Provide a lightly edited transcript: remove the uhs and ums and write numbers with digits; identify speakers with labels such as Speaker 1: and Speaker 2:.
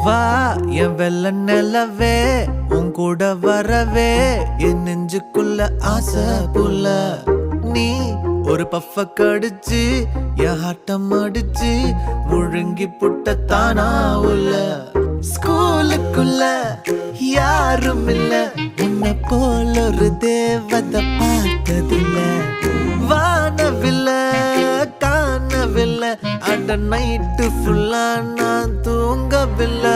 Speaker 1: வா என் வெள்ள நிலவே உன் கூட வரவே என் நெஞ்சுக்குள்ள ஆசை புல்ல நீ ஒரு பஃப கடிச்சு என் ஆட்டம் அடிச்சு முழுங்கி புட்ட தானா உள்ள ஸ்கூலுக்குள்ள யாரும் இல்ல உன்னை போல ஒரு தேவதை பார்த்ததில்ல வானவில்ல காணவில்லை அட நைட்டு ஃபுல்லா நான் தூங்கவில்லை